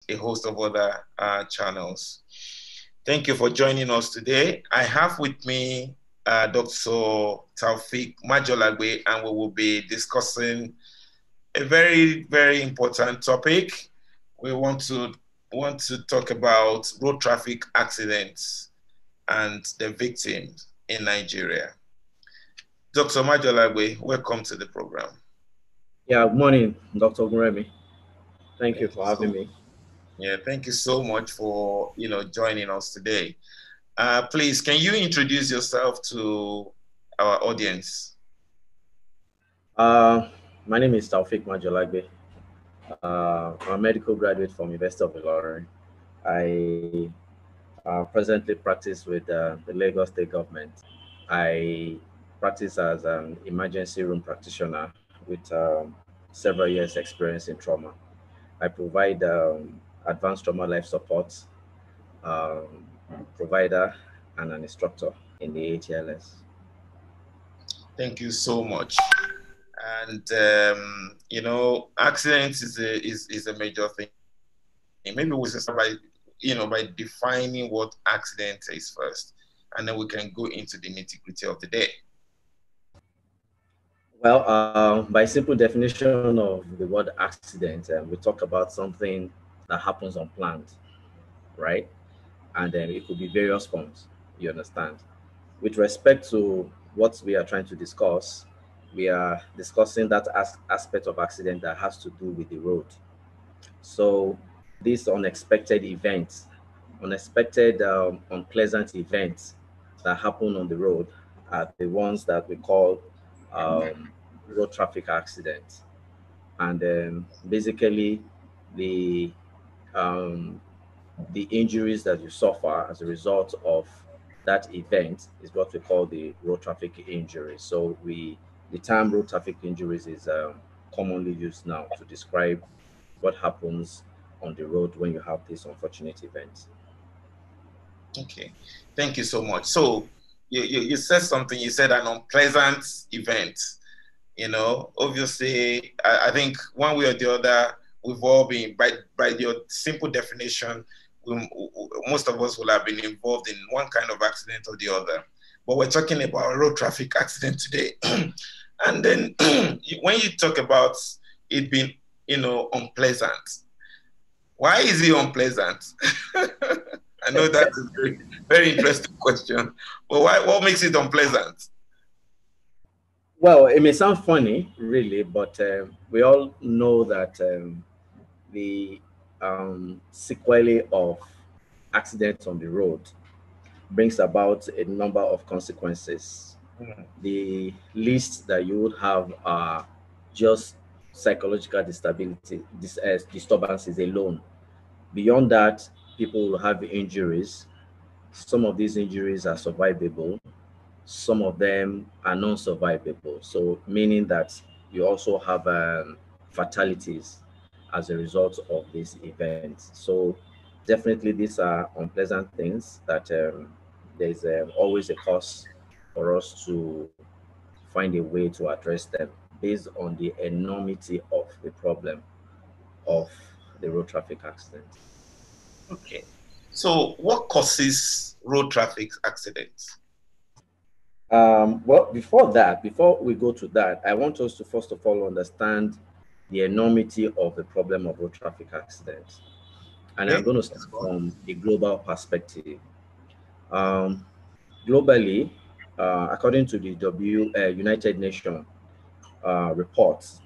a host of other channels. Thank you for joining us today. I have with me Dr. Taoffic Majolagbe, and we will be discussing a very, very important topic. We want to talk about road traffic accidents and the victims in Nigeria. Dr. Majolagbe, welcome to the program. Yeah, good morning, Dr. Ogunremi. Thank you for having me. Yeah, thank you so much for joining us today. Please, can you introduce yourself to our audience? My name is Taoffic Majolagbe. I'm a medical graduate from University of Ilorin. I presently practice with the Lagos State government. I practice as an emergency room practitioner with several years experience in trauma. I provide advanced trauma life support, um, provider, and an instructor in the ATLS. Thank you so much. And accidents is a major thing. Maybe we should start by defining what accident is first, and then we can go into the nitty-gritty of the day. Well, by simple definition of the word accident, we talk about something that happens unplanned, right? And then it could be various forms, you understand? With respect to what we are trying to discuss, we are discussing that aspect of accident that has to do with the road. So these unexpected events, unexpected, unpleasant events that happen on the road are the ones that we call road traffic accidents. And basically, the um, the injuries that you suffer as a result of that event is what we call the road traffic injuries. So the term road traffic injuries is commonly used now to describe what happens on the road when you have these unfortunate events. Okay, thank you so much. So you said something, you said an unpleasant event. Obviously, I think one way or the other, we've all been, by your simple definition, most of us will have been involved in one kind of accident or the other. But we're talking about a road traffic accident today. And then when you talk about it being, unpleasant, why is it unpleasant? I know that's a very, very interesting question, but what makes it unpleasant? Well, it may sound funny, really, but we all know that the sequelae of accidents on the road brings about a number of consequences. The least that you would have are just psychological disturbances alone. Beyond that, people will have injuries. Some of these injuries are survivable, some of them are non-survivable. So meaning that you also have fatalities as a result of these events. So definitely these are unpleasant things that there's always a cause for us to find a way to address them based on the enormity of the problem of the road traffic accident. Okay. So what causes road traffic accidents? Well, before we go to that, I want us to first of all understand the enormity of the problem of road traffic accidents. And I'm Okay. going to start from a global perspective. Um, Globally, according to the United Nations reports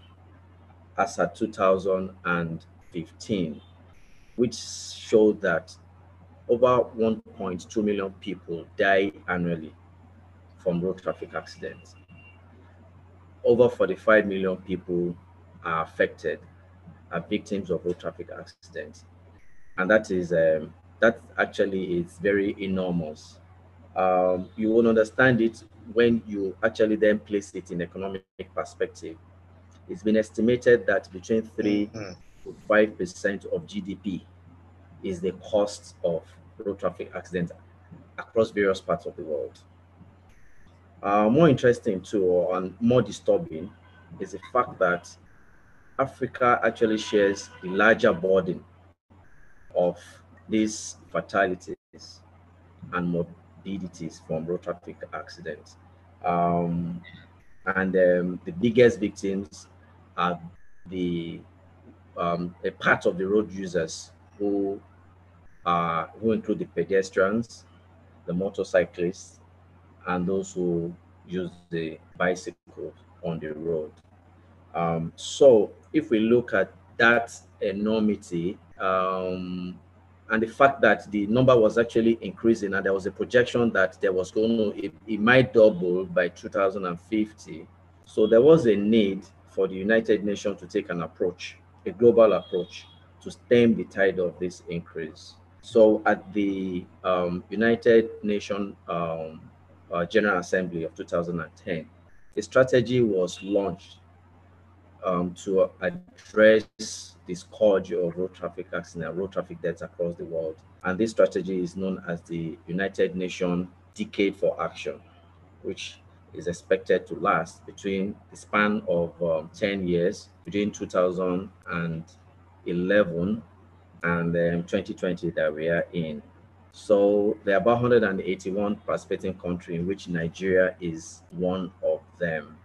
as at 2015, which showed that over 1.2 million people die annually from road traffic accidents. Over 45 million people are affected, are victims of road traffic accidents, and that actually is very enormous. You will understand it when you actually then place it in economic perspective. It's been estimated that between 3 to 5% of GDP is the cost of road traffic accidents across various parts of the world. More interesting too, and more disturbing, is the fact that Africa actually shares the larger burden of these fatalities and morbidities from road traffic accidents. And the biggest victims are the a part of the road users who include the pedestrians, the motorcyclists, and those who use the bicycles on the road. So if we look at that enormity, and the fact that the number was actually increasing, and there was a projection that there was going to, it might double by 2050. So there was a need for the United Nations to take an approach, a global approach, to stem the tide of this increase. So at the United Nations General Assembly of 2010, a strategy was launched to address the scourge of road traffic accidents, road traffic deaths across the world. And this strategy is known as the United Nations Decade for Action, which is expected to last between the span of 10 years, between 2011 and 2020 that we are in. So there are about 181 participating countries, in which Nigeria is one of them.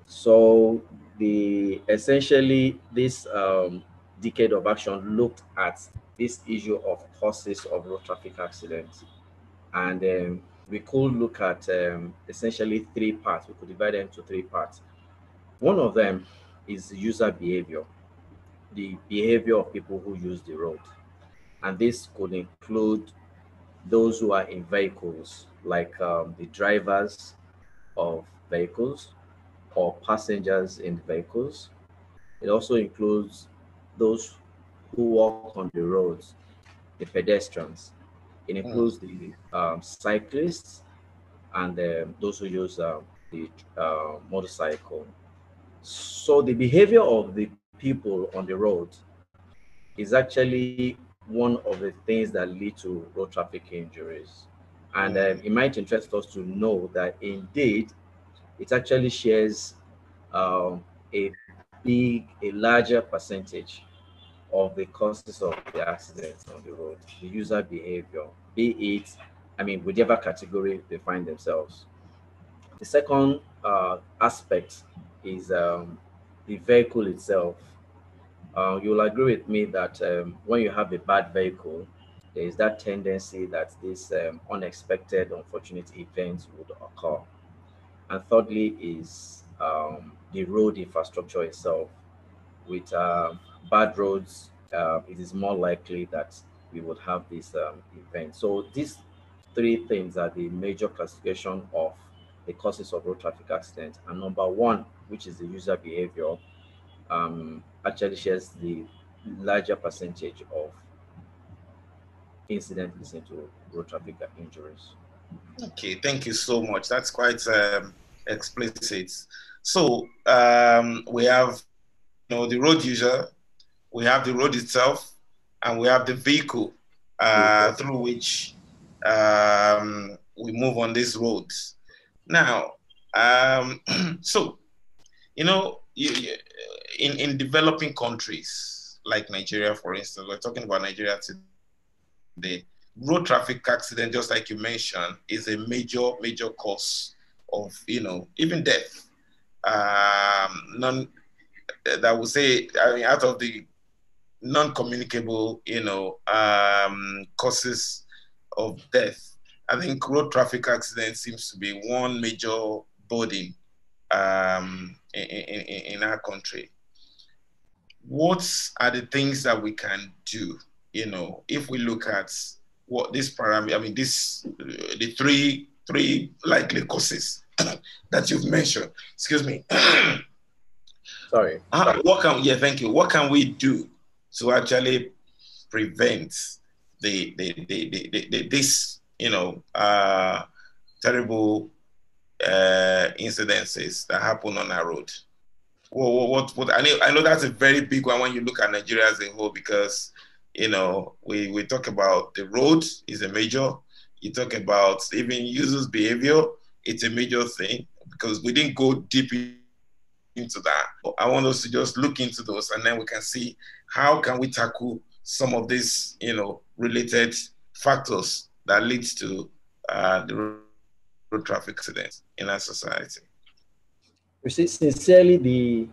So the essentially this decade of action looked at this issue of causes of road traffic accidents, and we could look at essentially three parts. We could divide them into three parts. One of them is user behavior, the behavior of people who use the road, and this could include those who are in vehicles, like the drivers of vehicles or passengers in vehicles. It also includes those who walk on the roads, the pedestrians. It includes the cyclists and those who use the motorcycle. So the behavior of the people on the road is actually one of the things that lead to road traffic injuries. And it might interest us to know that indeed it actually shares a a larger percentage of the causes of the accidents on the road, the user behavior, be it, I mean, whichever category they find themselves. The second aspect is the vehicle itself. You'll agree with me that when you have a bad vehicle, there is that tendency that these unexpected, unfortunate events would occur. And thirdly is the road infrastructure itself. With bad roads, it is more likely that we would have this event. So these three things are the major classification of the causes of road traffic accidents. And number one, which is the user behavior, actually shares the larger percentage of incidents leading to road traffic injuries. Okay, thank you so much. That's quite explicit. So we have, the road user, we have the road itself, and we have the vehicle through which we move on these roads. Now, so in developing countries like Nigeria, for instance, we're talking about Nigeria today. Road traffic accident, just like you mentioned, is a major cause of even death. None that would say, I mean, out of the non-communicable causes of death, I think road traffic accident seems to be one major burden in our country. What are the things that we can do, if we look at what this parameter, I mean, the three likely causes that you've mentioned. Excuse me. Sorry. Thank you. What can we do to actually prevent this terrible incidences that happen on our road? What I know that's a very big one when you look at Nigeria as a whole, because we talk about the road is a major. You talk about even users' behavior, it's a major thing, because we didn't go deep into that. I want us to just look into those, and then we can see how can we tackle some of these related factors that leads to the road traffic accidents in our society. You see, sincerely,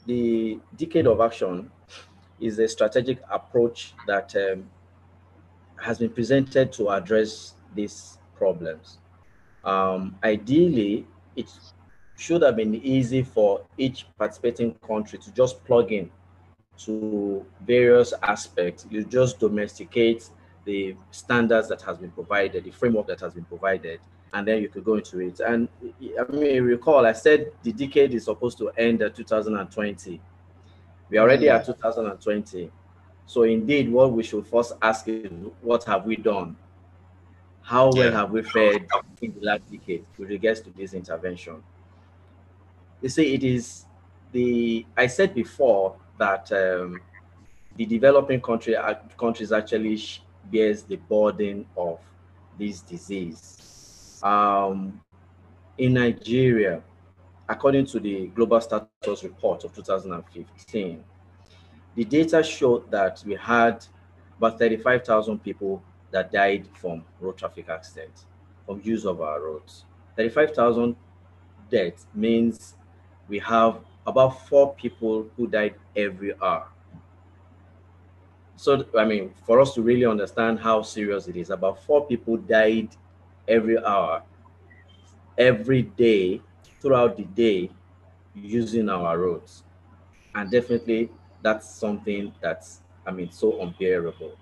the decade of action is a strategic approach that has been presented to address these problems. Ideally, it should have been easy for each participating country to just plug in to various aspects. You just domesticate the standards that has been provided, the framework that has been provided, and then you could go into it. And I mean, recall I said the decade is supposed to end at 2020. We are already at 2020. So indeed, what we should first ask is, what have we done? How well have we fared in the last decade with regards to this intervention? You see, it is I said before that the developing countries actually bears the burden of this disease. In Nigeria, according to the Global Status Report of 2015, the data showed that we had about 35,000 people that died from road traffic accidents, from use of our roads. 35,000 deaths means we have about 4 people who died every hour. So, I mean, for us to really understand how serious it is, about 4 people died every hour, every day, throughout the day, using our roads. And definitely, that's something that's, I mean, so unbearable.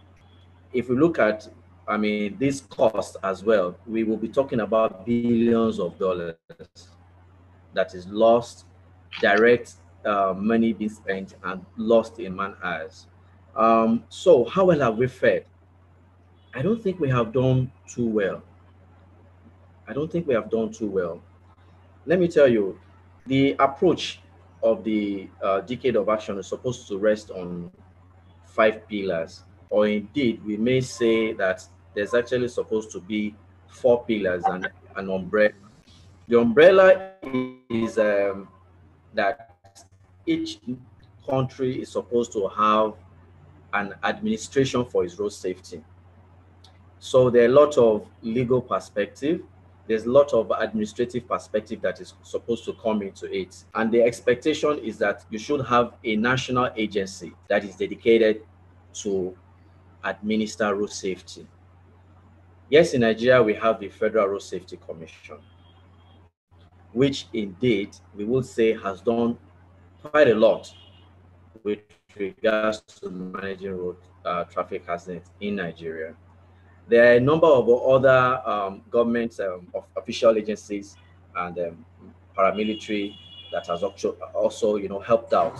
If we look at, I mean, this cost as well, we will be talking about billions of dollars that is lost, direct money being spent and lost in man hours. So how well have we fared? I don't think we have done too well. I don't think we have done too well. Let me tell you, the approach of the decade of action is supposed to rest on 5 pillars, or indeed, we may say that there's actually supposed to be 4 pillars and an umbrella. The umbrella is that each country is supposed to have an administration for its road safety. So there are a lot of legal perspective. There's a lot of administrative perspective that is supposed to come into it. And the expectation is that you should have a national agency that is dedicated to administer road safety. Yes, in Nigeria, we have the Federal Road Safety Commission, which indeed we would say has done quite a lot with regards to managing road traffic accidents in Nigeria. There are a number of other government of official agencies and paramilitary that has also helped out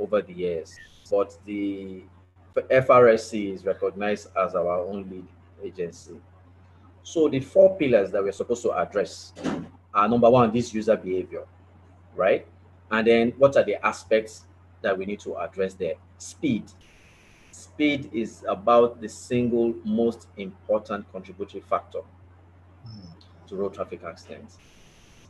over the years. But the FRSC is recognized as our own lead agency. So the 4 pillars that we're supposed to address are: number one, this user behavior, right? And then what are the aspects that we need to address there? Speed. Speed is about the single most important contributory factor to road traffic accidents.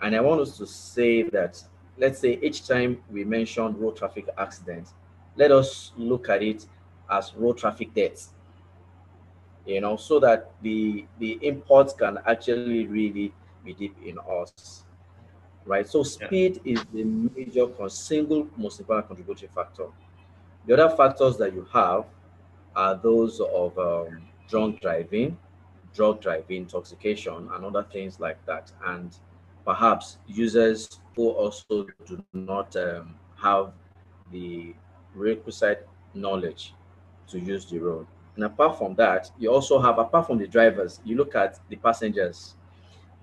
And I want us to say that, let's say each time we mention road traffic accidents, let us look at it as road traffic deaths, so that the imports can actually really be deep in us, right? So speed is the major single most important contributory factor. The other factors that you have are those of drunk driving, drug driving, intoxication, and other things like that. And perhaps users who also do not have the requisite knowledge to use the road. And apart from that, you also have, apart from the drivers, you look at the passengers,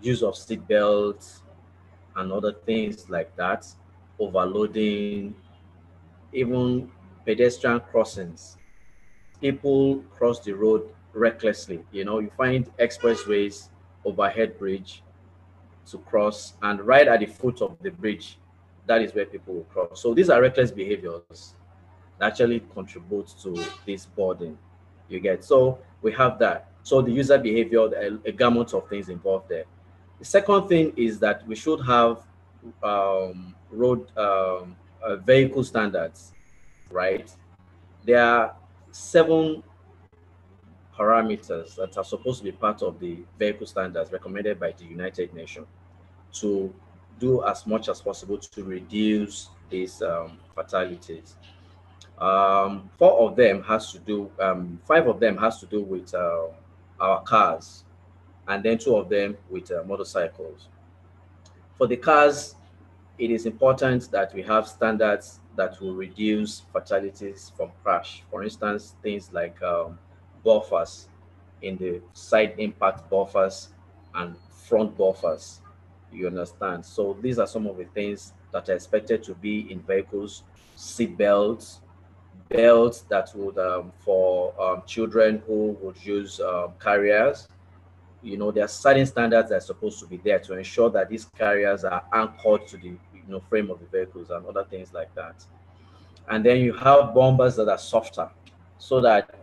use of seat belts and other things like that, overloading, even pedestrian crossings. People cross the road recklessly. You find expressways, overhead bridge to cross, and right at the foot of the bridge, that is where people will cross. So these are reckless behaviors that actually contribute to this burden. You get, so we have that. So the user behavior, a gamut of things involved there. The second thing is that we should have road vehicle standards, right? There are 7 parameters that are supposed to be part of the vehicle standards recommended by the United Nations to do as much as possible to reduce these fatalities. Four of them has to do, five of them has to do with our cars, and then two of them with motorcycles. For the cars, it is important that we have standards that will reduce fatalities from crash. For instance, things like buffers in the side impact buffers and front buffers. You understand? So these are some of the things that are expected to be in vehicles: seat belts, belts that would for children who would use carriers. You know, there are certain standards that are supposed to be there to ensure that these carriers are anchored to the frame of the vehicles and other things like that. And then you have bumpers that are softer, so that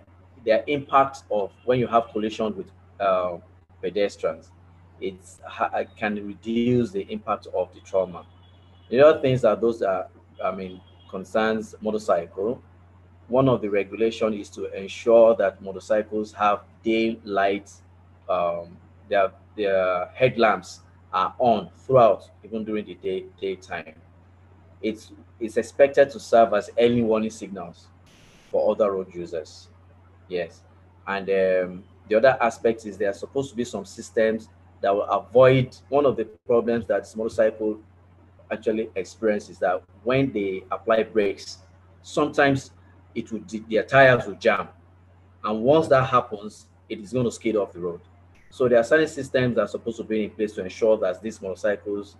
their impact of when you have collision with uh, pedestrians, it can reduce the impact of the trauma. The other things are those that, I mean, concerns motorcycle. One of the regulation is to ensure that motorcycles have daylight. Um, their headlamps are on throughout, even during the daytime. It's expected to serve as early warning signals for other road users. Yes, and the other aspect is there are supposed to be some systems that will avoid one of the problems that motorcycle actually experience is that when they apply brakes, sometimes their tires will jam, and once that happens, it is going to skid off the road. So there are certain systems that are supposed to be in place to ensure that these motorcycles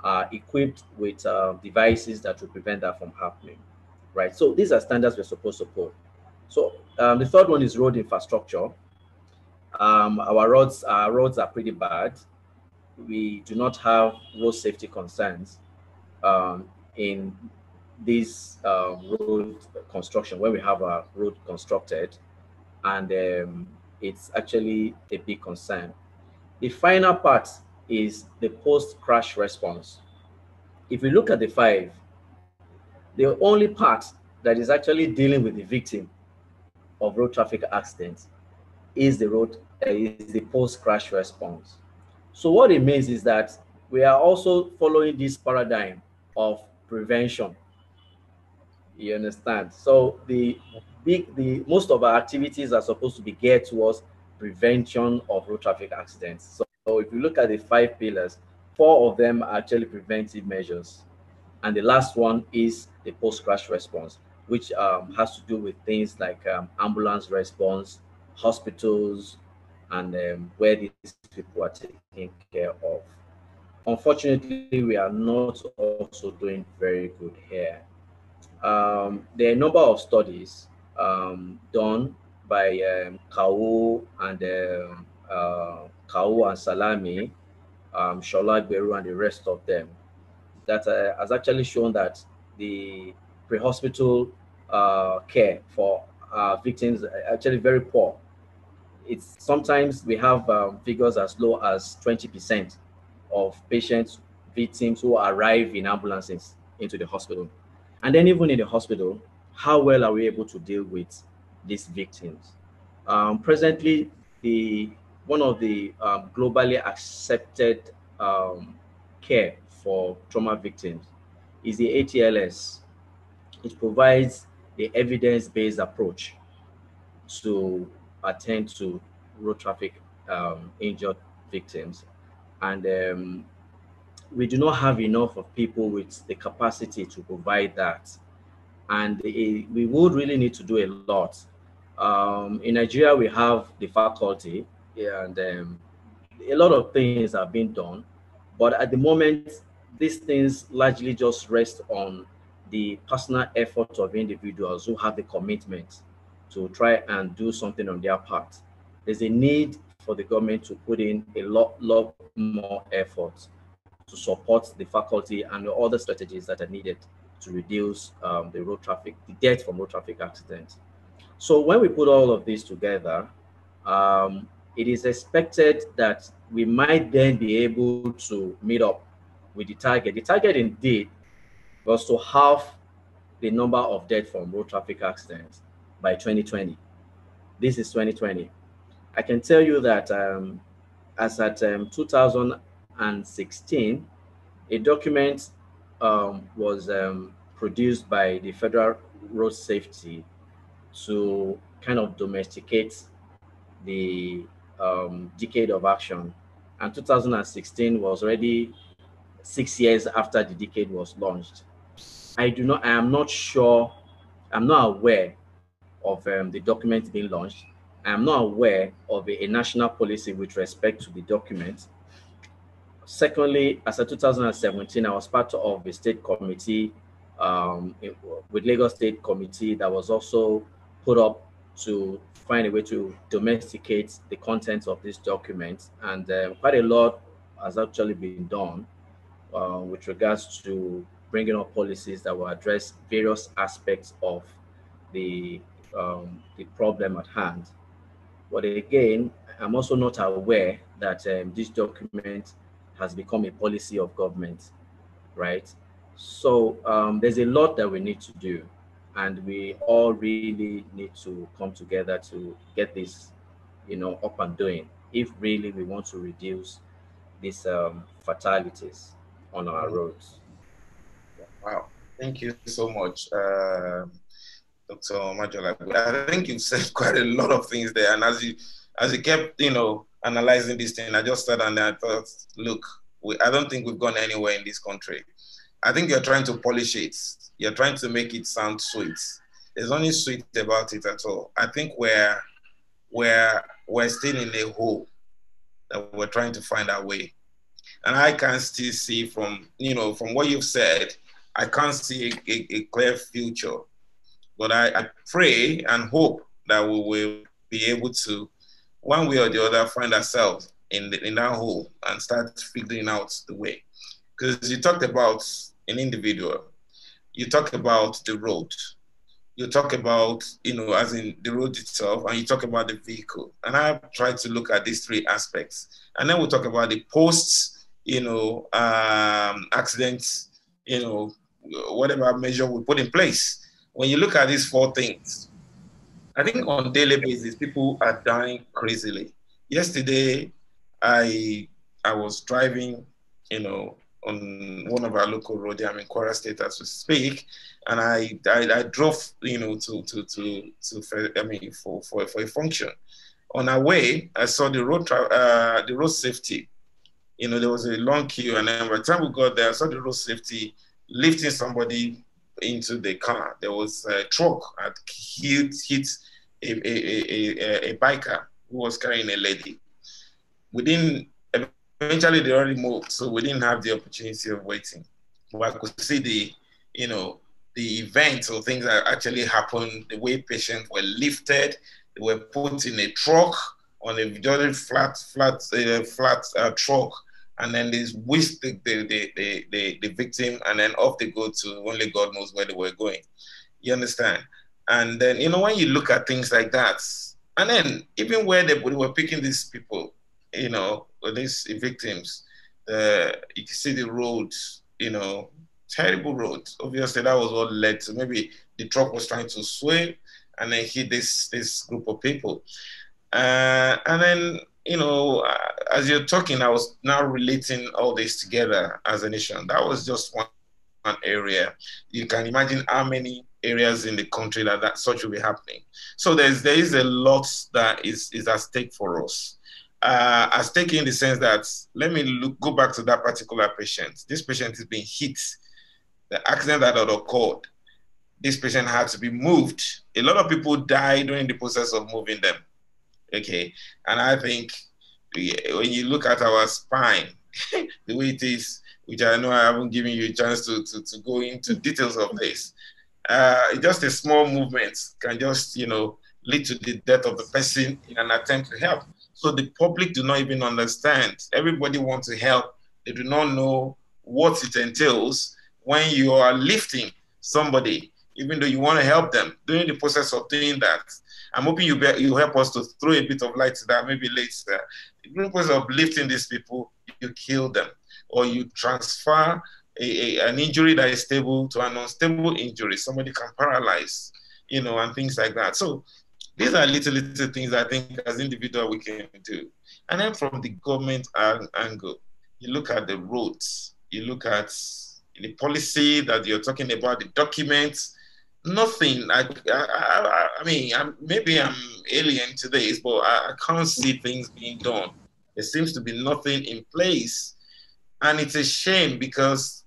are equipped with devices that will prevent that from happening. Right. So these are standards we're supposed to put. So the third one is road infrastructure. Our roads are pretty bad. We do not have road safety concerns in this road construction when we have a road constructed, and it's actually a big concern. The final part is the post-crash response. If you look at the five, the only part that is actually dealing with the victim of road traffic accidents is the post-crash response. So what it means is that we are also following this paradigm of prevention. You understand? So the most of our activities are supposed to be geared towards prevention of road traffic accidents. So if you look at the five pillars, four of them are actually preventive measures, and the last one is the post-crash response, which has to do with things like ambulance response, hospitals, and where these people are taken care of. Unfortunately, we are not also doing very good here. There are a number of studies done by Kau and Salami, Majolagbe, and the rest of them that has actually shown that the pre-hospital care for victims are actually very poor. It's sometimes we have figures as low as 20% of patients, victims who arrive in ambulances into the hospital. And then even in the hospital, how well are we able to deal with these victims? Presently, the one of the globally accepted care for trauma victims is the ATLS. It provides the evidence-based approach to attend to road traffic injured victims. And we do not have enough of people with the capacity to provide that. And we would really need to do a lot. In Nigeria, we have the faculty, yeah, and a lot of things are being done. But at the moment, these things largely just rest on the personal effort of individuals who have the commitment to try and do something on their part. There's a need for the government to put in a lot more effort to support the faculty and the other strategies that are needed to reduce the road traffic, the death from road traffic accidents. So when we put all of this together, it is expected that we might then be able to meet up with the target. The target indeed was to halve the number of deaths from road traffic accidents by 2020. This is 2020. I can tell you that as at 2016, a document was produced by the Federal Road Safety to kind of domesticate the decade of action. And 2016 was already 6 years after the decade was launched. I am not sure, I'm not aware of the document being launched. I am not aware of a national policy with respect to the document. Secondly, as of 2017, I was part of a state committee with Lagos State Committee that was also put up to find a way to domesticate the contents of this document. And quite a lot has actually been done with regards to bringing up policies that will address various aspects of the problem at hand. But again, I'm also not aware that this document has become a policy of government, right? So there's a lot that we need to do, and we all really need to come together to get this, up and doing. If really we want to reduce these fatalities on our roads. Wow, thank you so much, Dr. Majolagbe. I think you've said quite a lot of things there, and as you kept, analyzing this thing, I just sat and I thought, look, I don't think we've gone anywhere in this country. I think you're trying to polish it. You're trying to make it sound sweet. There's only sweet about it at all. I think we're still in a hole that we're trying to find our way. And I can still see from what you've said, I can't see a clear future. But I pray and hope that we will be able to, one way or the other, find ourselves in that hole and start figuring out the way. Because you talked about an individual, you talk about the road, you talk about, as in the road itself, and you talk about the vehicle. And I try to look at these three aspects. And then we'll talk about the post, accidents, whatever measure we put in place. When you look at these four things, I think on a daily basis, people are dying crazily. Yesterday, I was driving, on one of our local roads. I'm in Kwara State as we speak, and I drove, for a function. On our way, I saw the road safety. There was a long queue, and then by the time we got there, I saw the road safety lifting somebody into the car. There was a truck that hit a biker who was carrying a lady. Eventually they already moved, so we didn't have the opportunity of waiting. But I could see the events or things that actually happened, the way patients were lifted, they were put in a truck on a very flat truck, and then they whisked the victim, and then off they go to only God knows where they were going. You understand? And then, when you look at things like that, and then even where they were picking these people, these victims, you can see the roads, terrible roads. Obviously, that was what led to maybe the truck was trying to sway and then hit this group of people. And then, as you're talking, I was now relating all this together as a nation. That was just one area. You can imagine how many areas in the country that such will be happening. So there is a lot that is at stake for us. At stake in the sense that, let me go back to that particular patient. This patient is being hit. The accident that had occurred, this patient had to be moved. A lot of people die during the process of moving them. Okay, and I think when you look at our spine, the way it is, which I know I haven't given you a chance to go into details of this, just a small movement can just, lead to the death of the person in an attempt to help. So the public do not even understand. Everybody wants to help. They do not know what it entails when you are lifting somebody, even though you want to help them. During the process of doing that, I'm hoping you help us to throw a bit of light to that, maybe later. In the process of lifting these people, you kill them, or you transfer an injury that is stable to an unstable injury. Somebody can paralyze, and things like that. So These are little things I think as individual we can do. And then from the government angle, you look at the roads, you look at the policy that you're talking about, the documents, nothing. I mean, maybe I'm alien to this, but I can't see things being done. There seems to be nothing in place. And it's a shame because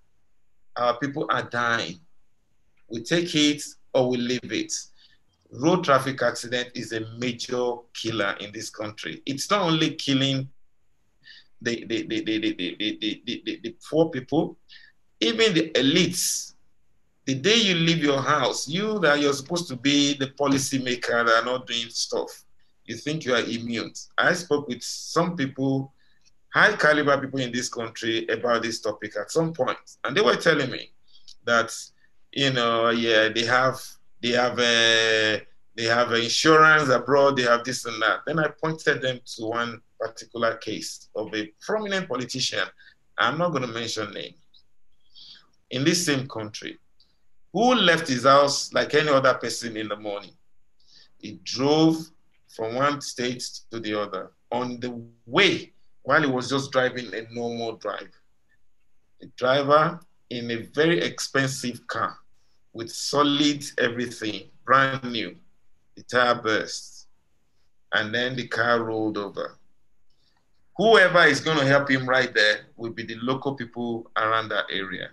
our people are dying. We take it or we leave it. Road traffic accident is a major killer in this country. It's not only killing the poor people, even the elites. The day you leave your house, you're supposed to be the policymaker that are not doing stuff. You think you are immune. I spoke with some people, high caliber people in this country about this topic at some point, and they were telling me that yeah, they have insurance abroad, they have this and that. Then I pointed them to one particular case of a prominent politician. I'm not going to mention names in this same country, who left his house like any other person in the morning. He drove from one state to the other. On the way, while he was just driving a normal drive, the driver in a very expensive car with solid everything, brand new, the tire burst, and then the car rolled over. Whoever is going to help him right there will be the local people around that area.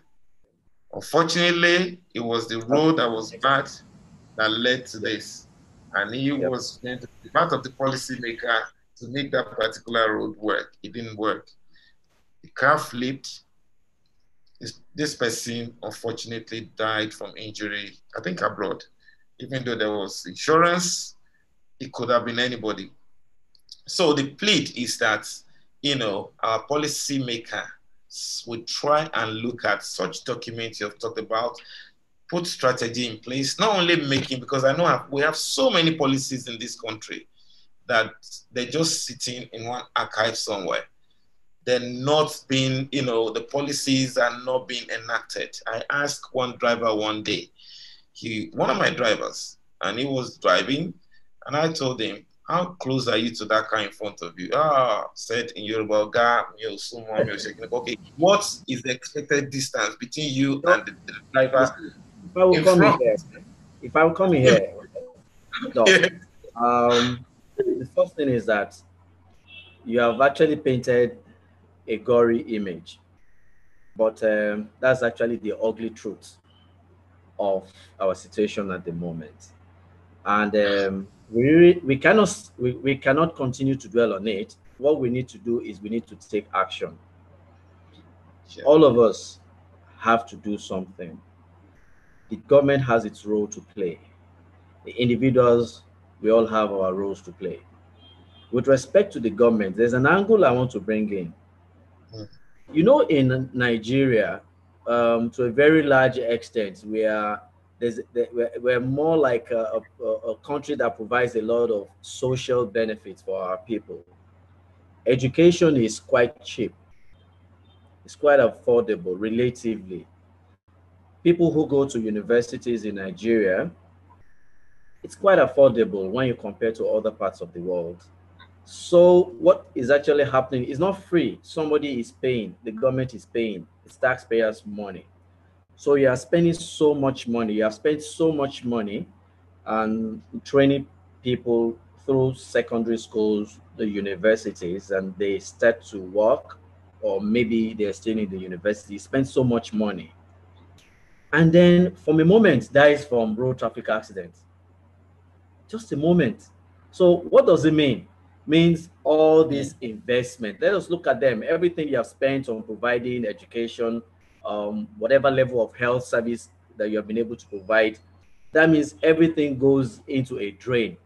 Unfortunately, it was the road that was bad that led to this. And he was meant to be part of the policymaker to make that particular road work. It didn't work. The car flipped. This person unfortunately died from injury, I think abroad. Even though there was insurance, it could have been anybody. So the plea is that, our policymaker would try and look at such documents you've talked about, put strategy in place, not only making, because I know we have so many policies in this country that they're just sitting in one archive somewhere. They're not being, the policies are not being enacted. I asked one driver one day, one of my drivers, and he was driving, and I told him, how close are you to that car in front of you? Said in Yoruba, okay, what is the expected distance between you and the driver if I will in come front? If I will come in here, no. The first thing is that you have actually painted a gory image, but that's actually the ugly truth of our situation at the moment. And we cannot continue to dwell on it. What we need to do is we need to take action. Yeah. All of us have to do something. The government has its role to play. The individuals, we all have our roles to play. With respect to the government, there's an angle I want to bring in. In Nigeria, to a very large extent, we're more like a country that provides a lot of social benefits for our people. Education is quite cheap. It's quite affordable, relatively. People who go to universities in Nigeria, it's quite affordable when you compare to other parts of the world. So what is actually happening is not free. Somebody is paying, the government is paying, it's taxpayers' money. So you are spending so much money. You have spent so much money on training people through secondary schools, the universities, and they start to work, or maybe they're still in the university, spend so much money. And then from a moment dies from road traffic accident. Just a moment. So what does it mean? Means all this investment. Let us look at them. Everything you have spent on providing education, whatever level of health service that you have been able to provide, that means everything goes into a drain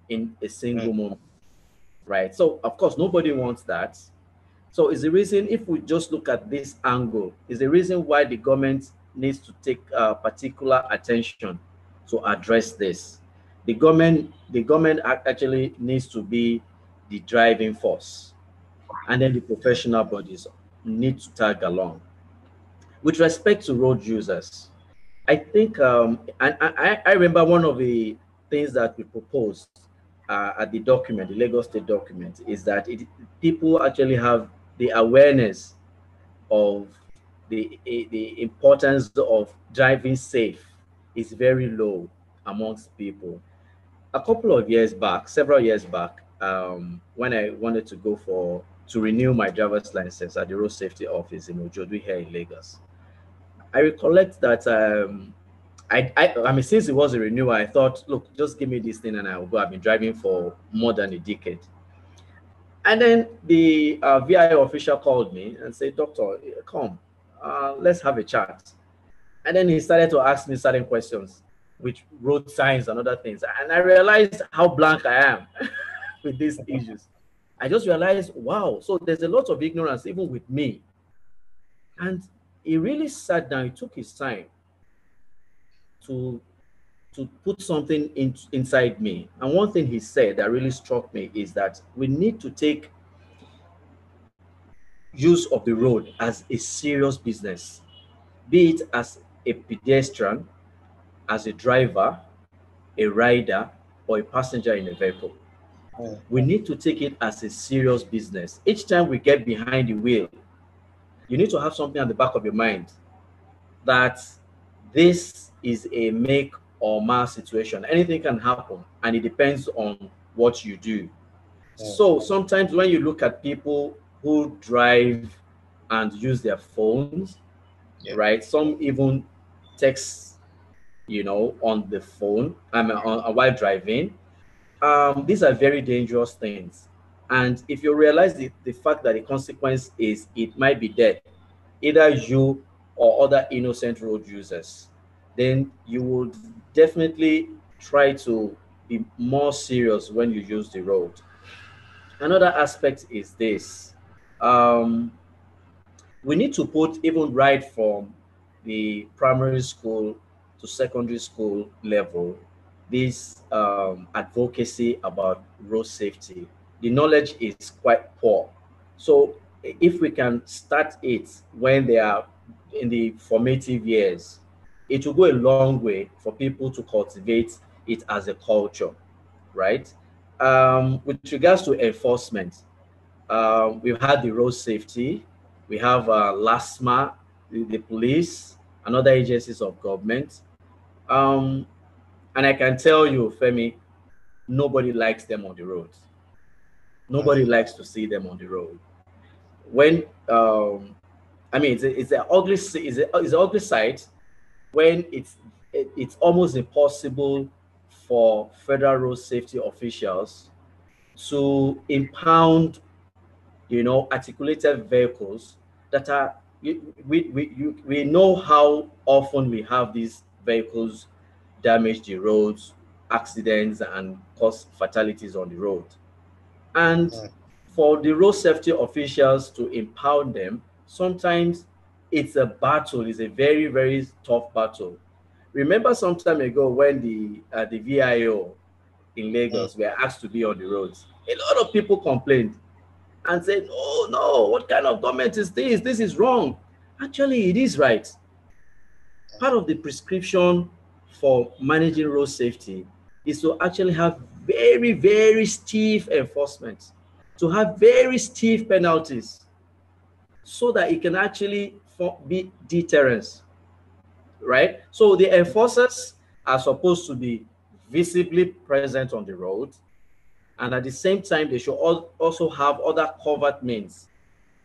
in a single moment, right? So of course, nobody wants that. So is the reason, if we just look at this angle, is the reason why the government needs to take particular attention to address this. The government actually needs to be the driving force, and then the professional bodies need to tag along. With respect to road users, I think, and I remember one of the things that we propose at the document, the Lagos State document, is that people actually have the awareness of the importance of driving safe is very low amongst people. A couple of years back, several years back, when I wanted to to renew my driver's license at the road safety office in Majolagbe here in Lagos, I recollect that I mean, since it was a renewal, I thought, look, just give me this thing and I will go. I've been driving for more than a decade. And then the VIO official called me and said, Doctor, come, let's have a chat. And then he started to ask me certain questions, which road signs and other things. And I realized how blank I am with these issues. I just realized, wow, so there's a lot of ignorance even with me. And he really sat down, he took his time to put something inside me. And one thing he said that really struck me is that we need to take use of the road as a serious business, be it as a pedestrian, as a driver, a rider, or a passenger in a vehicle. We need to take it as a serious business. Each time we get behind the wheel, you need to have something at the back of your mind that this is a make or mass situation. Anything can happen, and it depends on what you do. So sometimes when you look at people who drive and use their phones, right? Some even text, on the phone, while driving. These are very dangerous things. And if you realize the fact that the consequence is it might be death, either you or other innocent road users, then you would definitely try to be more serious when you use the road. Another aspect is this. We need to put, even right from the primary school to secondary school level, this advocacy about road safety. The knowledge is quite poor. So if we can start it when they are in the formative years, it will go a long way for people to cultivate it as a culture, right? With regards to enforcement, we've had the road safety, we have LASMA, the police, and other agencies of government. Um, and I can tell you, Femi, nobody likes them on the road. Nobody likes to see them on the road. When I mean, it's an ugly, it's an ugly sight when it's almost impossible for federal road safety officials to impound, articulated vehicles that are, we know how often we have these vehicles damage the roads, accidents, and cause fatalities on the road. And for the road safety officials to impound them, sometimes it's a battle, it's a very, very tough battle. Remember some time ago when the VIO in Lagos were asked to be on the roads, a lot of people complained and said, oh no, what kind of government is this? This is wrong. Actually, it is right. Part of the prescription for managing road safety is to actually have very, very stiff enforcement, to have very stiff penalties, so that it can actually be deterrence, right? So the enforcers are supposed to be visibly present on the road, and at the same time, they should also have other covert means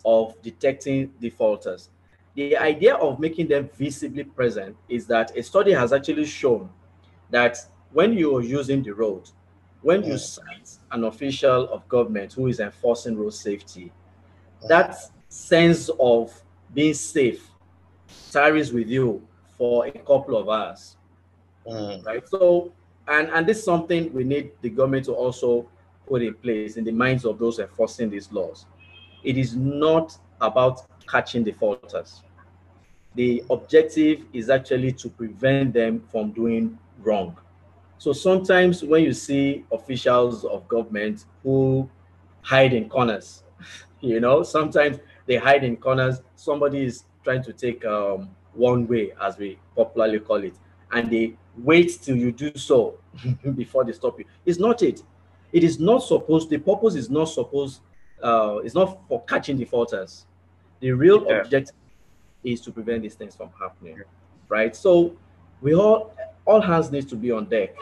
of detecting defaulters. The idea of making them visibly present is that a study has actually shown that when you are using the road, when you sight an official of government who is enforcing road safety, that sense of being safe tarries with you for a couple of hours, right? So, and this is something we need the government to also put in place in the minds of those enforcing these laws. It is not about catching defaulters. The objective is actually to prevent them from doing wrong. So sometimes when you see officials of government who hide in corners, sometimes they hide in corners. Somebody is trying to take one way, as we popularly call it, and they wait till you do so before they stop you. It's not it. It is not supposed, the purpose is not supposed, it's not for catching defaulters. The real Yeah. objective is to prevent these things from happening, right? So we all hands needs to be on deck.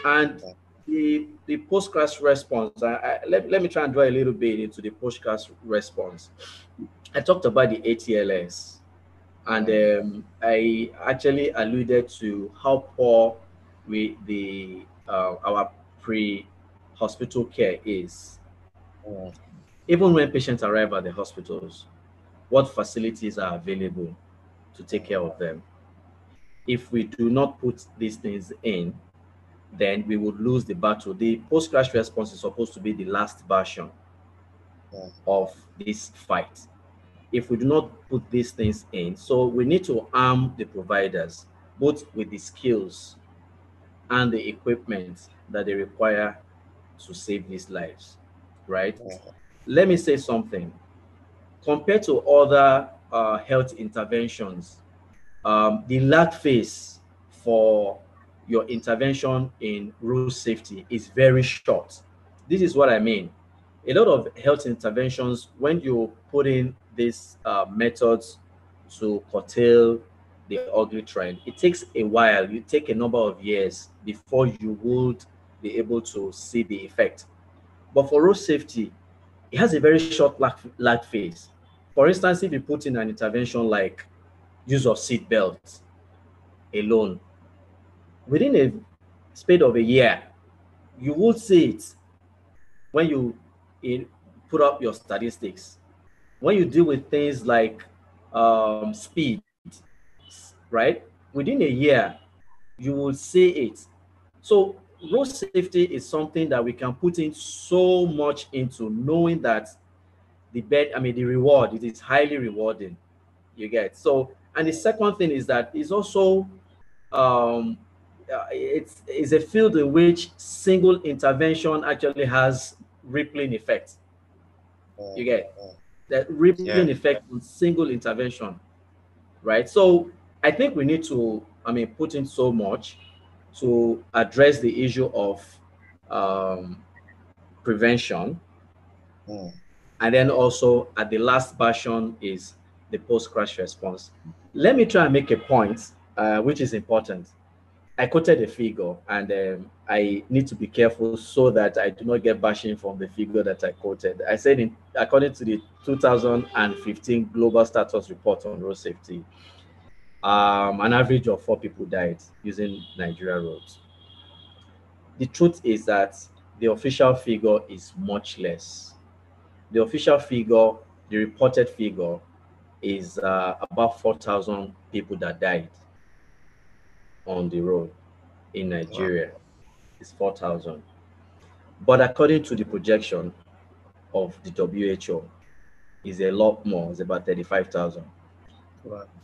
And the postcast response, let me try and draw a little bit into the postcast response. I talked about the ATLS, and I actually alluded to how poor our pre-hospital care is. Even when patients arrive at the hospitals, what facilities are available to take care of them? If we do not put these things in, then we would lose the battle. The post-crash response is supposed to be the last version of this fight. If we do not put these things in, so we need to arm the providers both with the skills and the equipment that they require to save these lives, right? Let me say something. Compared to other health interventions, the lag phase for your intervention in road safety is very short. This is what I mean. A lot of health interventions, when you put in these methods to curtail the ugly trend, it takes a while. You take a number of years before you would be able to see the effect. But for road safety, it has a very short lag phase. For instance, if you put in an intervention like use of seat belts alone, within a span of a year, you will see it when you put up your statistics. When you deal with things like speed, right? Within a year, you will see it. So road safety is something that we can put in so much into, knowing that the reward, it is highly rewarding. You get so. And the second thing is that it's also it's a field in which single intervention actually has rippling effect. You get that rippling effect on single intervention, right? So I think we need to, put in so much to address the issue of um, prevention. And then also at the last version is the post-crash response. Let me try and make a point, which is important. I quoted a figure, and I need to be careful so that I do not get bashing from the figure that I quoted. I said, according to the 2015 Global Status Report on Road Safety, an average of 4 people died using Nigeria roads. The truth is that the official figure is much less. The official figure, the reported figure, is about 4,000 people that died on the road in Nigeria. It's 4,000. But according to the projection of the WHO, is a lot more. It's about 35,000.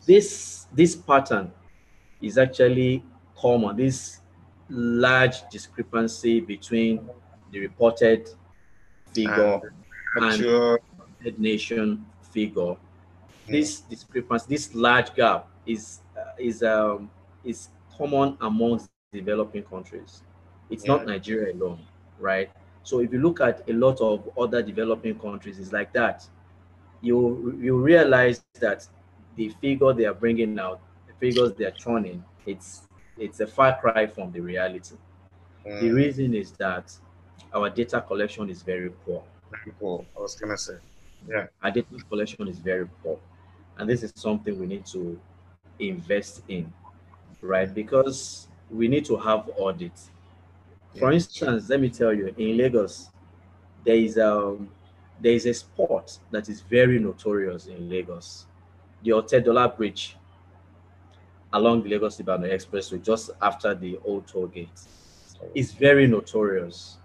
This pattern is actually common. This large discrepancy between the reported figure and the nation figure. This discrepancy, this large gap, is common amongst developing countries. It's not Nigeria alone, right? So if you look at a lot of other developing countries, it's like that. You realize that the figure they are bringing out, the figures they are churning, it's a far cry from the reality. The reason is that our data collection is very poor. Very poor. I was gonna say, our data collection is very poor, and this is something we need to invest in, right? Because we need to have audits. For instance, let me tell you, in Lagos, there is a spot that is very notorious in Lagos, the Otedola Bridge along the Lagos-Ibadan Expressway, just after the old toll gate. It's very notorious.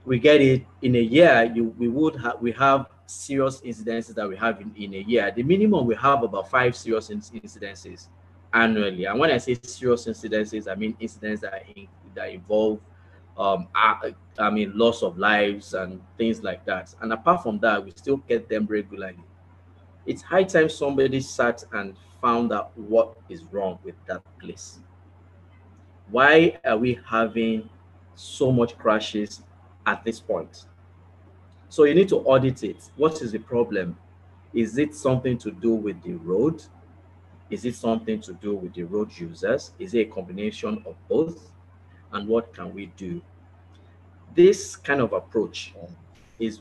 We get it in a year. We have serious incidences that we have in a year. The minimum, we have about 5 serious incidences annually. And when I say serious incidences, I mean incidents that involve loss of lives and things like that. And apart from that, we still get them regularly. It's high time somebody sat and found out what is wrong with that place. Why are we having so much crashes at this point? So you need to audit it. What is the problem? Is it something to do with the road? Is it something to do with the road users? Is it a combination of both? And what can we do? This kind of approach is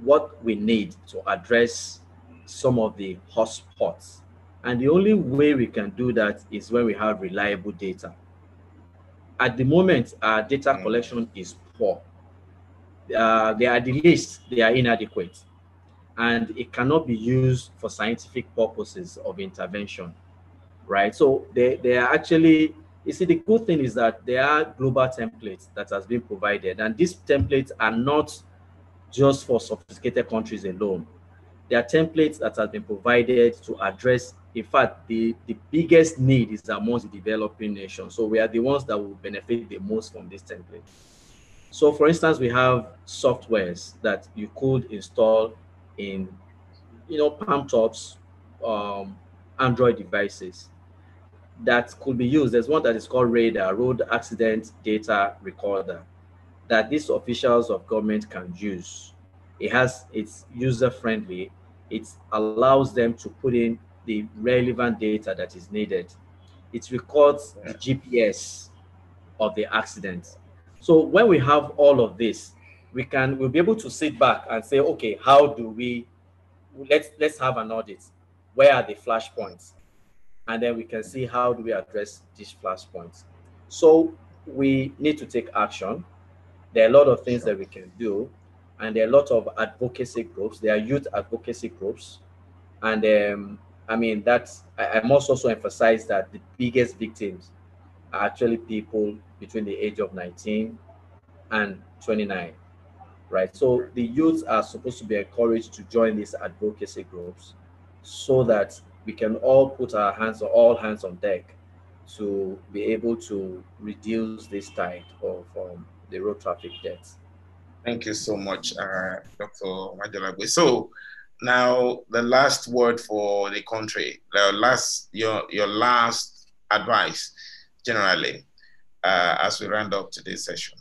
what we need to address some of the hotspots. And the only way we can do that is when we have reliable data. At the moment, our data collection is poor. There are delays, they are inadequate, and it cannot be used for scientific purposes of intervention, right? So they are actually, you see, the good thing is that there are global templates that has been provided, and these templates are not just for sophisticated countries alone. There are templates that have been provided to address, in fact, the biggest need is amongst the developing nations. So we are the ones that will benefit the most from this template. So for instance, we have softwares that you could install in, palm tops, um, Android devices that could be used. There's one that is called Radar, Road Accident Data Recorder, that these officials of government can use. It's user friendly. It allows them to put in the relevant data that is needed. It records the GPS of the accident. So when we have all of this, we'll be able to sit back and say, okay, how do we let's have an audit. Where are the flashpoints? And then we can see how do we address these flashpoints. So we need to take action. There are a lot of things Sure. that we can do, and there are a lot of advocacy groups. There are youth advocacy groups, and I mean I must also emphasize that the biggest victims are actually people between the age of 19 and 29, right? So the youths are supposed to be encouraged to join these advocacy groups so that we can all put our hands, all hands on deck, to be able to reduce this tide of the road traffic deaths. Thank you so much, Dr. Majolagbe. So now the last word for the country, your last advice generally, as we round up today's session.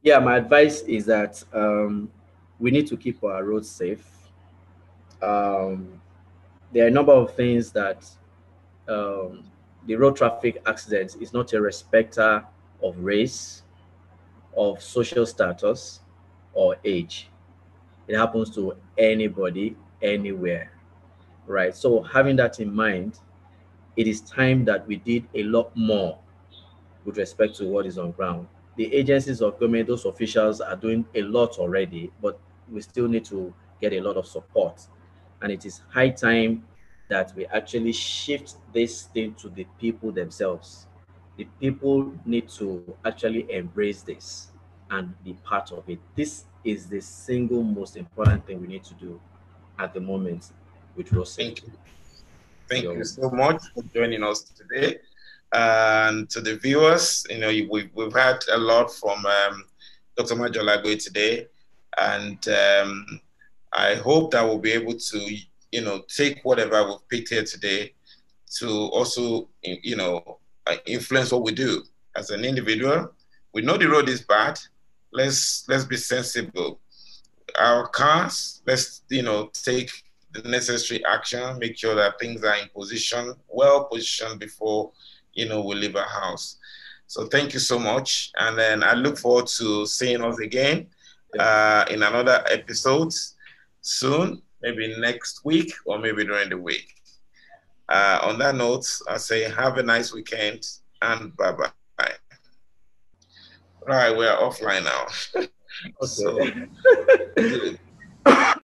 Yeah, my advice is that we need to keep our roads safe. Um, there are a number of things that um, the road traffic accidents is not a respecter of race, of social status, or age. It happens to anybody, anywhere, right? So having that in mind, it is time that we did a lot more with respect to what is on ground. The agencies of government, those officials are doing a lot already, but we still need to get a lot of support. And it is high time that we actually shift this thing to the people themselves. The people need to actually embrace this and be part of it. This is the single most important thing we need to do at the moment with road Thank safety. you. Thank you Yo, so much for joining us today. And to the viewers, we've had a lot from Dr. Majolagbe today. And I hope that we'll be able to, take whatever we've picked here today to also, influence what we do as an individual. We know the road is bad. Let's be sensible. Our cars, let's, take the necessary action, make sure that things are in position, well positioned before, we leave our house. So thank you so much. And then I look forward to seeing us again in another episode soon, maybe next week or maybe during the week. On that note, I say have a nice weekend and bye-bye. Right, we're offline now. So okay. good.